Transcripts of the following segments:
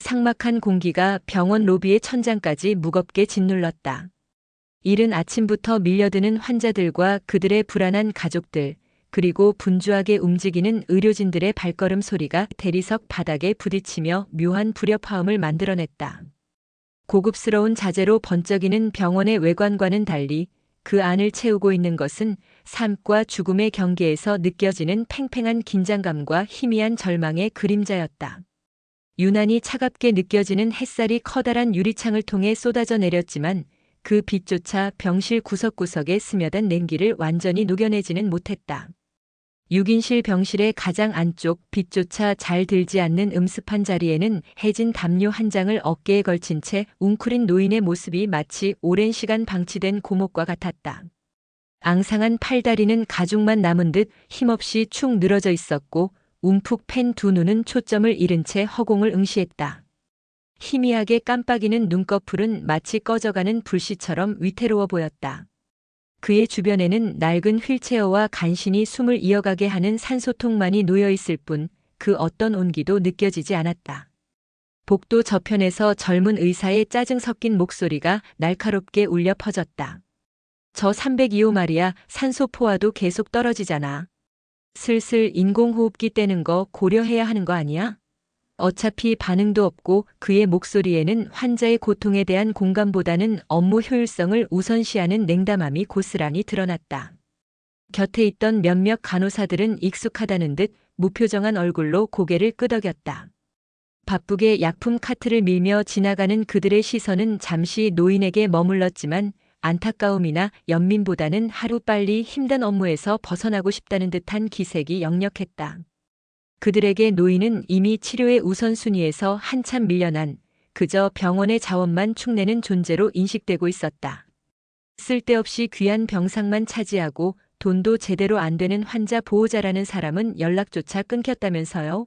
삭막한 공기가 병원 로비의 천장까지 무겁게 짓눌렀다. 이른 아침부터 밀려드는 환자들과 그들의 불안한 가족들, 그리고 분주하게 움직이는 의료진들의 발걸음 소리가 대리석 바닥에 부딪히며 묘한 불협화음을 만들어냈다. 고급스러운 자재로 번쩍이는 병원의 외관과는 달리 그 안을 채우고 있는 것은 삶과 죽음의 경계에서 느껴지는 팽팽한 긴장감과 희미한 절망의 그림자였다. 유난히 차갑게 느껴지는 햇살이 커다란 유리창을 통해 쏟아져 내렸지만 그 빛조차 병실 구석구석에 스며든 냉기를 완전히 녹여내지는 못했다. 6인실 병실의 가장 안쪽 빛조차 잘 들지 않는 음습한 자리에는 해진 담요 한 장을 어깨에 걸친 채 웅크린 노인의 모습이 마치 오랜 시간 방치된 고목과 같았다. 앙상한 팔다리는 가죽만 남은 듯 힘없이 축 늘어져 있었고 움푹 팬 두 눈은 초점을 잃은 채 허공을 응시했다. 희미하게 깜빡이는 눈꺼풀은 마치 꺼져가는 불씨처럼 위태로워 보였다. 그의 주변에는 낡은 휠체어와 간신히 숨을 이어가게 하는 산소통만이 놓여 있을 뿐 그 어떤 온기도 느껴지지 않았다. 복도 저편에서 젊은 의사의 짜증 섞인 목소리가 날카롭게 울려 퍼졌다. 저 302호 말이야, 산소 포화도 계속 떨어지잖아. 슬슬 인공호흡기 떼는 거 고려해야 하는 거 아니야? 어차피 반응도 없고 그의 목소리에는 환자의 고통에 대한 공감보다는 업무 효율성을 우선시하는 냉담함이 고스란히 드러났다. 곁에 있던 몇몇 간호사들은 익숙하다는 듯 무표정한 얼굴로 고개를 끄덕였다. 바쁘게 약품 카트를 밀며 지나가는 그들의 시선은 잠시 노인에게 머물렀지만 안타까움이나 연민보다는 하루빨리 힘든 업무에서 벗어나고 싶다는 듯한 기색이 역력했다. 그들에게 노인은 이미 치료의 우선순위에서 한참 밀려난 그저 병원의 자원만 축내는 존재로 인식되고 있었다. 쓸데없이 귀한 병상만 차지하고 돈도 제대로 안 되는 환자 보호자라는 사람은 연락조차 끊겼다면서요?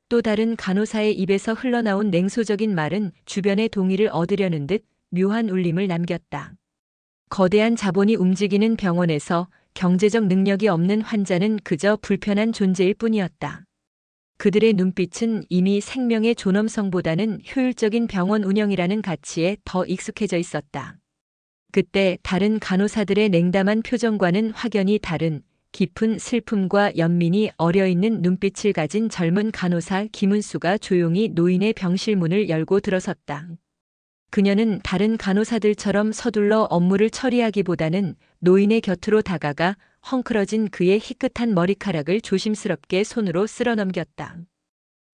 또 다른 간호사의 입에서 흘러나온 냉소적인 말은 주변의 동의를 얻으려는 듯 묘한 울림을 남겼다. 거대한 자본이 움직이는 병원에서 경제적 능력이 없는 환자는 그저 불편한 존재일 뿐이었다. 그들의 눈빛은 이미 생명의 존엄성보다는 효율적인 병원 운영이라는 가치에 더 익숙해져 있었다. 그때 다른 간호사들의 냉담한 표정과는 확연히 다른 깊은 슬픔과 연민이 어려있는 눈빛을 가진 젊은 간호사 김은수가 조용히 노인의 병실 문을 열고 들어섰다. 그녀는 다른 간호사들처럼 서둘러 업무를 처리하기보다는 노인의 곁으로 다가가 헝클어진 그의 희끗한 머리카락을 조심스럽게 손으로 쓸어 넘겼다.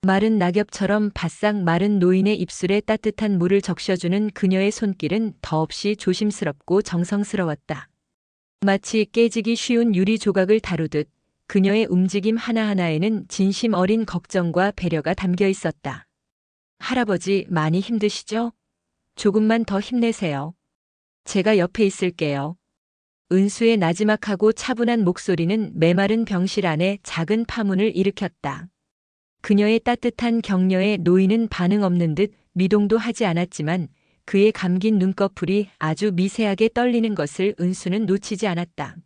마른 낙엽처럼 바싹 마른 노인의 입술에 따뜻한 물을 적셔주는 그녀의 손길은 더없이 조심스럽고 정성스러웠다. 마치 깨지기 쉬운 유리 조각을 다루듯 그녀의 움직임 하나하나에는 진심 어린 걱정과 배려가 담겨 있었다. 할아버지 많이 힘드시죠? 조금만 더 힘내세요. 제가 옆에 있을게요. 은수의 나지막하고 차분한 목소리는 메마른 병실 안에 작은 파문을 일으켰다. 그녀의 따뜻한 격려에 노인은 반응 없는 듯 미동도 하지 않았지만 그의 감긴 눈꺼풀이 아주 미세하게 떨리는 것을 은수는 놓치지 않았다.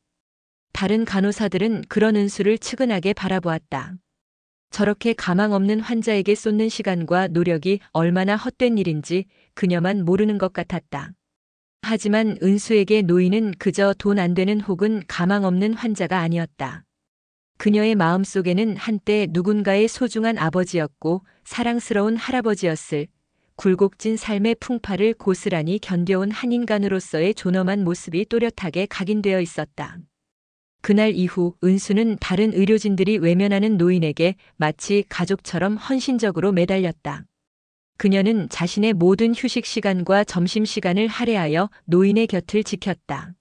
다른 간호사들은 그런 은수를 측은하게 바라보았다. 저렇게 가망 없는 환자에게 쏟는 시간과 노력이 얼마나 헛된 일인지 그녀만 모르는 것 같았다. 하지만 은수에게 노인은 그저 돈 안 되는 혹은 가망 없는 환자가 아니었다. 그녀의 마음속에는 한때 누군가의 소중한 아버지였고 사랑스러운 할아버지였을 굴곡진 삶의 풍파를 고스란히 견뎌온 한 인간으로서의 존엄한 모습이 또렷하게 각인되어 있었다. 그날 이후 은수는 다른 의료진들이 외면하는 노인에게 마치 가족처럼 헌신적으로 매달렸다. 그녀는 자신의 모든 휴식 시간과 점심 시간을 할애하여 노인의 곁을 지켰다.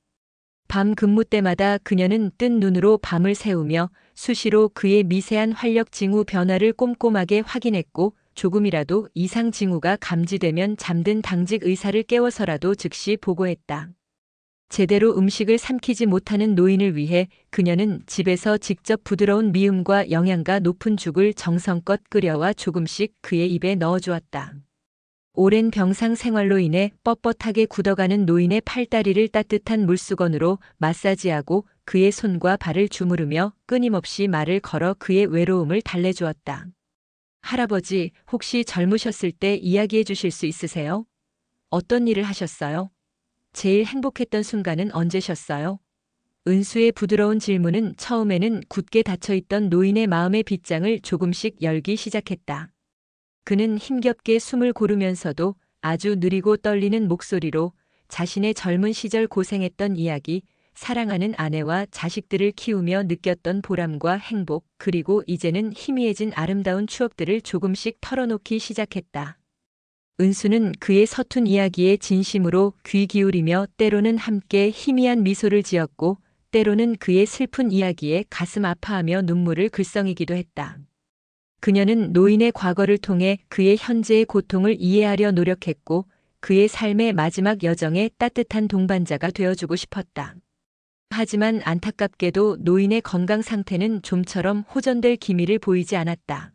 밤 근무 때마다 그녀는 뜬 눈으로 밤을 새우며 수시로 그의 미세한 활력 징후 변화를 꼼꼼하게 확인했고 조금이라도 이상 징후가 감지되면 잠든 당직 의사를 깨워서라도 즉시 보고했다. 제대로 음식을 삼키지 못하는 노인을 위해 그녀는 집에서 직접 부드러운 미음과 영양가 높은 죽을 정성껏 끓여와 조금씩 그의 입에 넣어주었다. 오랜 병상 생활로 인해 뻣뻣하게 굳어가는 노인의 팔다리를 따뜻한 물수건으로 마사지하고 그의 손과 발을 주무르며 끊임없이 말을 걸어 그의 외로움을 달래주었다. 할아버지, 혹시 젊으셨을 때 이야기해 주실 수 있으세요? 어떤 일을 하셨어요? 제일 행복했던 순간은 언제셨어요? 은수의 부드러운 질문은 처음에는 굳게 닫혀있던 노인의 마음의 빗장을 조금씩 열기 시작했다. 그는 힘겹게 숨을 고르면서도 아주 느리고 떨리는 목소리로 자신의 젊은 시절 고생했던 이야기, 사랑하는 아내와 자식들을 키우며 느꼈던 보람과 행복, 그리고 이제는 희미해진 아름다운 추억들을 조금씩 털어놓기 시작했다. 은수는 그의 서툰 이야기에 진심으로 귀 기울이며 때로는 함께 희미한 미소를 지었고, 때로는 그의 슬픈 이야기에 가슴 아파하며 눈물을 글썽이기도 했다. 그녀는 노인의 과거를 통해 그의 현재의 고통을 이해하려 노력했고, 그의 삶의 마지막 여정에 따뜻한 동반자가 되어주고 싶었다. 하지만 안타깝게도 노인의 건강 상태는 좀처럼 호전될 기미를 보이지 않았다.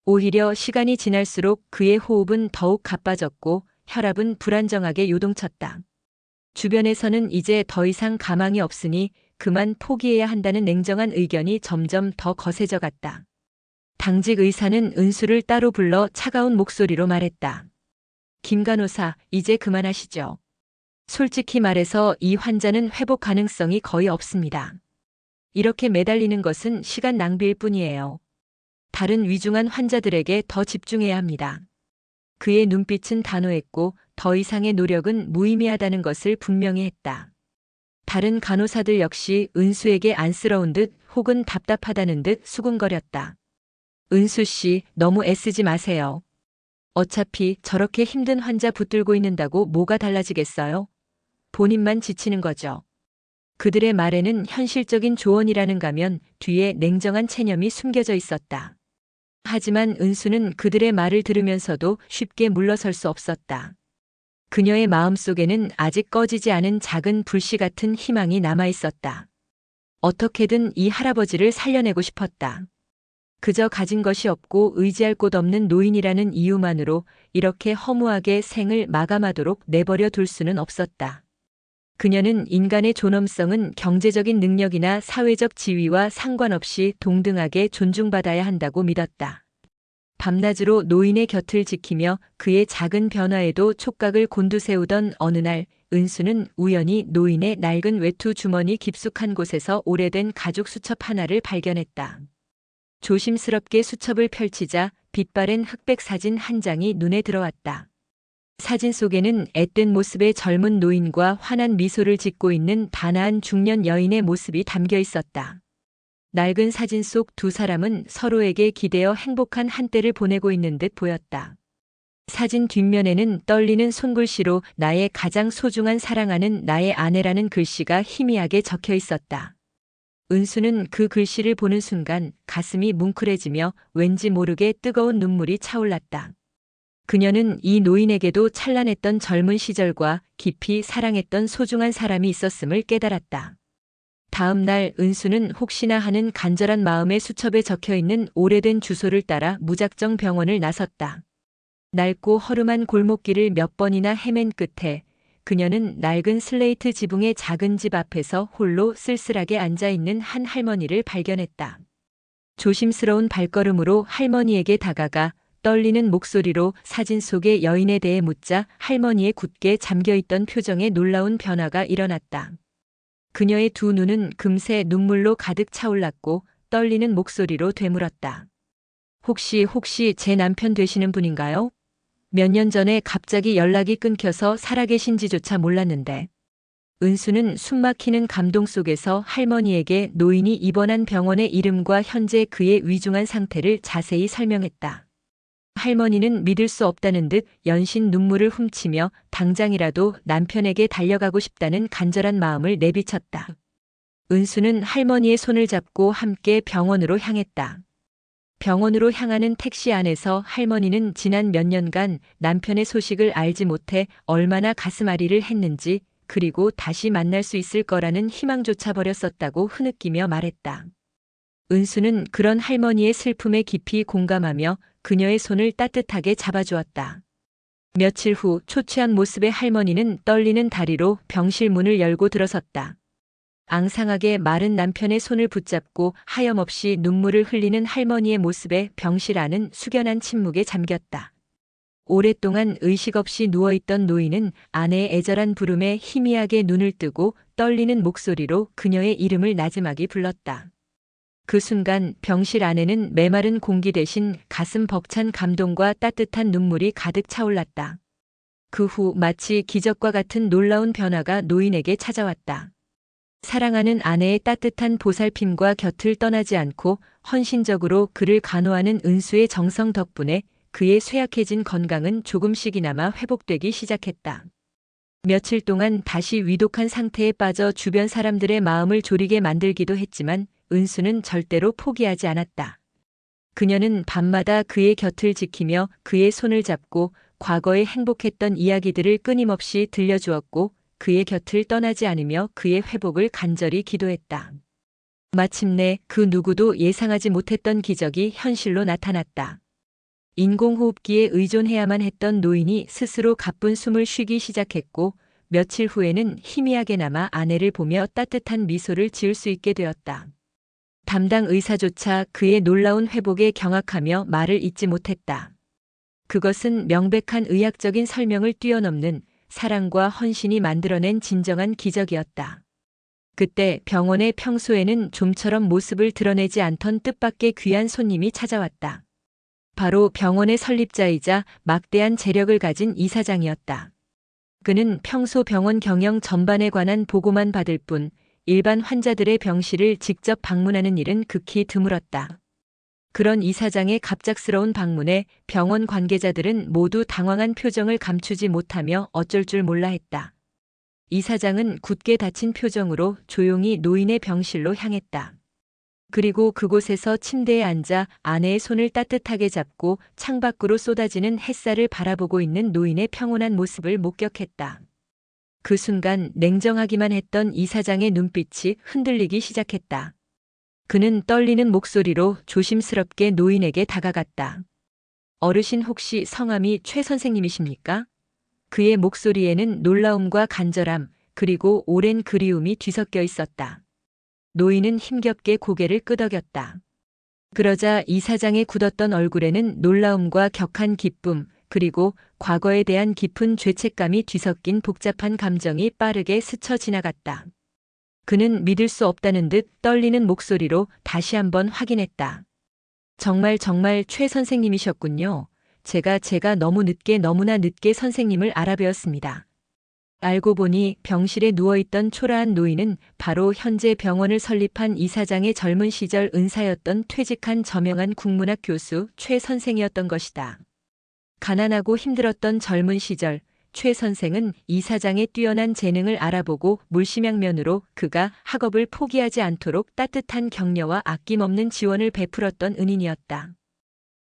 오히려 시간이 지날수록 그의 호흡은 더욱 가빠졌고 혈압은 불안정하게 요동쳤다. 주변에서는 이제 더 이상 가망이 없으니 그만 포기해야 한다는 냉정한 의견이 점점 더 거세져 갔다. 당직 의사는 은수를 따로 불러 차가운 목소리로 말했다. 김 간호사, 이제 그만하시죠. 솔직히 말해서 이 환자는 회복 가능성이 거의 없습니다. 이렇게 매달리는 것은 시간 낭비일 뿐이에요. 다른 위중한 환자들에게 더 집중해야 합니다. 그의 눈빛은 단호했고 더 이상의 노력은 무의미하다는 것을 분명히 했다. 다른 간호사들 역시 은수에게 안쓰러운 듯 혹은 답답하다는 듯 수군거렸다. 은수 씨, 너무 애쓰지 마세요. 어차피 저렇게 힘든 환자 붙들고 있는다고 뭐가 달라지겠어요? 본인만 지치는 거죠. 그들의 말에는 현실적인 조언이라는 가면 뒤에 냉정한 체념이 숨겨져 있었다. 하지만 은수는 그들의 말을 들으면서도 쉽게 물러설 수 없었다. 그녀의 마음속에는 아직 꺼지지 않은 작은 불씨 같은 희망이 남아 있었다. 어떻게든 이 할아버지를 살려내고 싶었다. 그저 가진 것이 없고 의지할 곳 없는 노인이라는 이유만으로 이렇게 허무하게 생을 마감하도록 내버려 둘 수는 없었다. 그녀는 인간의 존엄성은 경제적인 능력이나 사회적 지위와 상관없이 동등하게 존중받아야 한다고 믿었다. 밤낮으로 노인의 곁을 지키며 그의 작은 변화에도 촉각을 곤두세우던 어느 날, 은수는 우연히 노인의 낡은 외투 주머니 깊숙한 곳에서 오래된 가죽 수첩 하나를 발견했다. 조심스럽게 수첩을 펼치자 빛바랜 흑백 사진 한 장이 눈에 들어왔다. 사진 속에는 앳된 모습의 젊은 노인과 환한 미소를 짓고 있는 단아한 중년 여인의 모습이 담겨 있었다. 낡은 사진 속 두 사람은 서로에게 기대어 행복한 한때를 보내고 있는 듯 보였다. 사진 뒷면에는 떨리는 손글씨로 나의 가장 소중한 사랑하는 나의 아내라는 글씨가 희미하게 적혀 있었다. 은수는 그 글씨를 보는 순간 가슴이 뭉클해지며 왠지 모르게 뜨거운 눈물이 차올랐다. 그녀는 이 노인에게도 찬란했던 젊은 시절과 깊이 사랑했던 소중한 사람이 있었음을 깨달았다. 다음 날 은수는 혹시나 하는 간절한 마음에 수첩에 적혀있는 오래된 주소를 따라 무작정 병원을 나섰다. 낡고 허름한 골목길을 몇 번이나 헤맨 끝에 그녀는 낡은 슬레이트 지붕의 작은 집 앞에서 홀로 쓸쓸하게 앉아있는 한 할머니를 발견했다. 조심스러운 발걸음으로 할머니에게 다가가 떨리는 목소리로 사진 속의 여인에 대해 묻자 할머니의 굳게 잠겨있던 표정에 놀라운 변화가 일어났다. 그녀의 두 눈은 금세 눈물로 가득 차올랐고 떨리는 목소리로 되물었다. 혹시 제 남편 되시는 분인가요? 몇 년 전에 갑자기 연락이 끊겨서 살아계신지조차 몰랐는데. 은수는 숨막히는 감동 속에서 할머니에게 노인이 입원한 병원의 이름과 현재 그의 위중한 상태를 자세히 설명했다. 할머니는 믿을 수 없다는 듯 연신 눈물을 훔치며 당장이라도 남편에게 달려가고 싶다는 간절한 마음을 내비쳤다. 은수는 할머니의 손을 잡고 함께 병원으로 향했다. 병원으로 향하는 택시 안에서 할머니는 지난 몇 년간 남편의 소식을 알지 못해 얼마나 가슴앓이를 했는지, 그리고 다시 만날 수 있을 거라는 희망조차 버렸었다고 흐느끼며 말했다. 은수는 그런 할머니의 슬픔에 깊이 공감하며 그녀의 손을 따뜻하게 잡아주었다. 며칠 후 초췌한 모습의 할머니는 떨리는 다리로 병실 문을 열고 들어섰다. 앙상하게 마른 남편의 손을 붙잡고 하염없이 눈물을 흘리는 할머니의 모습에 병실 안은 숙연한 침묵에 잠겼다. 오랫동안 의식 없이 누워있던 노인은 아내의 애절한 부름에 희미하게 눈을 뜨고 떨리는 목소리로 그녀의 이름을 나지막이 불렀다. 그 순간 병실 안에는 메마른 공기 대신 가슴 벅찬 감동과 따뜻한 눈물이 가득 차올랐다. 그 후 마치 기적과 같은 놀라운 변화가 노인에게 찾아왔다. 사랑하는 아내의 따뜻한 보살핌과 곁을 떠나지 않고 헌신적으로 그를 간호하는 은수의 정성 덕분에 그의 쇠약해진 건강은 조금씩이나마 회복되기 시작했다. 며칠 동안 다시 위독한 상태에 빠져 주변 사람들의 마음을 졸이게 만들기도 했지만 은수는 절대로 포기하지 않았다. 그녀는 밤마다 그의 곁을 지키며 그의 손을 잡고 과거에 행복했던 이야기들을 끊임없이 들려주었고 그의 곁을 떠나지 않으며 그의 회복을 간절히 기도했다. 마침내 그 누구도 예상하지 못했던 기적이 현실로 나타났다. 인공호흡기에 의존해야만 했던 노인이 스스로 가쁜 숨을 쉬기 시작했고 며칠 후에는 희미하게나마 아내를 보며 따뜻한 미소를 지을 수 있게 되었다. 담당 의사조차 그의 놀라운 회복에 경악하며 말을 잇지 못했다. 그것은 명백한 의학적인 설명을 뛰어넘는 사랑과 헌신이 만들어낸 진정한 기적이었다. 그때 병원의 평소에는 좀처럼 모습을 드러내지 않던 뜻밖의 귀한 손님이 찾아왔다. 바로 병원의 설립자이자 막대한 재력을 가진 이사장이었다. 그는 평소 병원 경영 전반에 관한 보고만 받을 뿐 일반 환자들의 병실을 직접 방문하는 일은 극히 드물었다. 그런 이사장의 갑작스러운 방문에 병원 관계자들은 모두 당황한 표정을 감추지 못하며 어쩔 줄 몰라 했다. 이사장은 굳게 닫힌 표정으로 조용히 노인의 병실로 향했다. 그리고 그곳에서 침대에 앉아 아내의 손을 따뜻하게 잡고 창밖으로 쏟아지는 햇살을 바라보고 있는 노인의 평온한 모습을 목격했다. 그 순간 냉정하기만 했던 이사장의 눈빛이 흔들리기 시작했다. 그는 떨리는 목소리로 조심스럽게 노인에게 다가갔다. 어르신 혹시 성함이 최 선생님이십니까? 그의 목소리에는 놀라움과 간절함, 그리고 오랜 그리움이 뒤섞여 있었다. 노인은 힘겹게 고개를 끄덕였다. 그러자 이사장의 굳었던 얼굴에는 놀라움과 격한 기쁨, 그리고 과거에 대한 깊은 죄책감이 뒤섞인 복잡한 감정이 빠르게 스쳐 지나갔다. 그는 믿을 수 없다는 듯 떨리는 목소리로 다시 한번 확인했다. 정말 최 선생님이셨군요. 제가 너무나 늦게 선생님을 알아뵈었습니다. 알고 보니 병실에 누워있던 초라한 노인은 바로 현재 병원을 설립한 이사장의 젊은 시절 은사였던 퇴직한 저명한 국문학 교수 최 선생이었던 것이다. 가난하고 힘들었던 젊은 시절, 최 선생은 이사장의 뛰어난 재능을 알아보고 물심양면으로 그가 학업을 포기하지 않도록 따뜻한 격려와 아낌없는 지원을 베풀었던 은인이었다.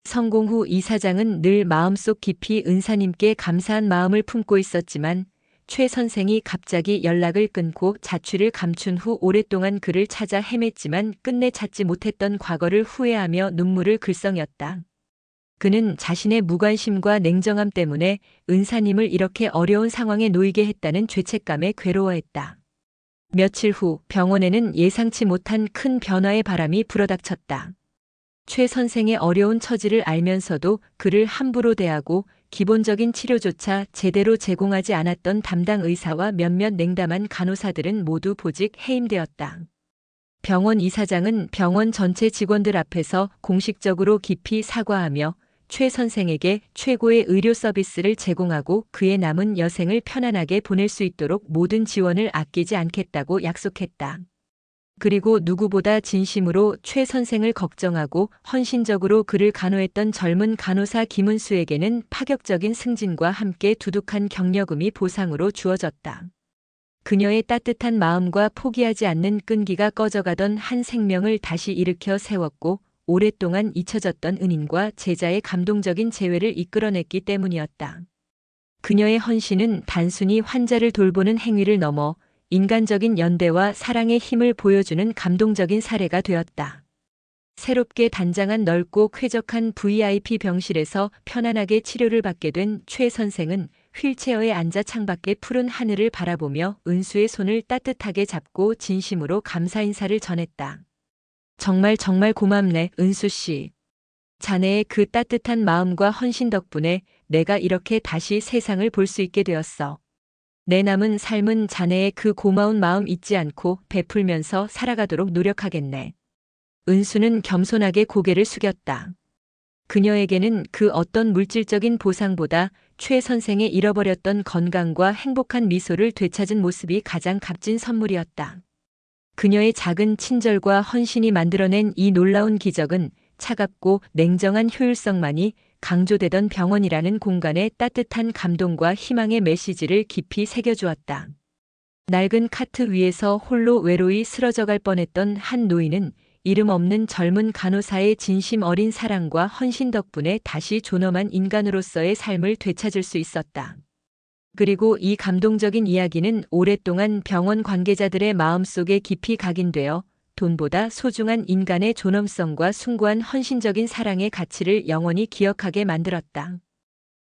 성공 후 이사장은 늘 마음속 깊이 은사님께 감사한 마음을 품고 있었지만 최 선생이 갑자기 연락을 끊고 자취를 감춘 후 오랫동안 그를 찾아 헤맸지만 끝내 찾지 못했던 과거를 후회하며 눈물을 글썽였다. 그는 자신의 무관심과 냉정함 때문에 은사님을 이렇게 어려운 상황에 놓이게 했다는 죄책감에 괴로워했다. 며칠 후 병원에는 예상치 못한 큰 변화의 바람이 불어닥쳤다. 최 선생의 어려운 처지를 알면서도 그를 함부로 대하고 기본적인 치료조차 제대로 제공하지 않았던 담당 의사와 몇몇 냉담한 간호사들은 모두 보직 해임되었다. 병원 이사장은 병원 전체 직원들 앞에서 공식적으로 깊이 사과하며 최 선생에게 최고의 의료 서비스를 제공하고 그의 남은 여생을 편안하게 보낼 수 있도록 모든 지원을 아끼지 않겠다고 약속했다. 그리고 누구보다 진심으로 최 선생을 걱정하고 헌신적으로 그를 간호했던 젊은 간호사 김은수에게는 파격적인 승진과 함께 두둑한 경력금이 보상으로 주어졌다. 그녀의 따뜻한 마음과 포기하지 않는 끈기가 꺼져가던 한 생명을 다시 일으켜 세웠고 오랫동안 잊혀졌던 은인과 제자의 감동적인 재회를 이끌어냈기 때문이었다. 그녀의 헌신은 단순히 환자를 돌보는 행위를 넘어 인간적인 연대와 사랑의 힘을 보여주는 감동적인 사례가 되었다. 새롭게 단장한 넓고 쾌적한 VIP 병실에서 편안하게 치료를 받게 된 최 선생은 휠체어에 앉아 창밖의 푸른 하늘을 바라보며 은수의 손을 따뜻하게 잡고 진심으로 감사 인사를 전했다. 정말 정말 고맙네, 은수 씨. 자네의 그 따뜻한 마음과 헌신 덕분에 내가 이렇게 다시 세상을 볼 수 있게 되었어. 내 남은 삶은 자네의 그 고마운 마음 잊지 않고 베풀면서 살아가도록 노력하겠네. 은수는 겸손하게 고개를 숙였다. 그녀에게는 그 어떤 물질적인 보상보다 최 선생의 잃어버렸던 건강과 행복한 미소를 되찾은 모습이 가장 값진 선물이었다. 그녀의 작은 친절과 헌신이 만들어낸 이 놀라운 기적은 차갑고 냉정한 효율성만이 강조되던 병원이라는 공간에 따뜻한 감동과 희망의 메시지를 깊이 새겨주었다. 낡은 카트 위에서 홀로 외로이 쓰러져갈 뻔했던 한 노인은 이름 없는 젊은 간호사의 진심 어린 사랑과 헌신 덕분에 다시 존엄한 인간으로서의 삶을 되찾을 수 있었다. 그리고 이 감동적인 이야기는 오랫동안 병원 관계자들의 마음속에 깊이 각인되어 돈보다 소중한 인간의 존엄성과 숭고한 헌신적인 사랑의 가치를 영원히 기억하게 만들었다.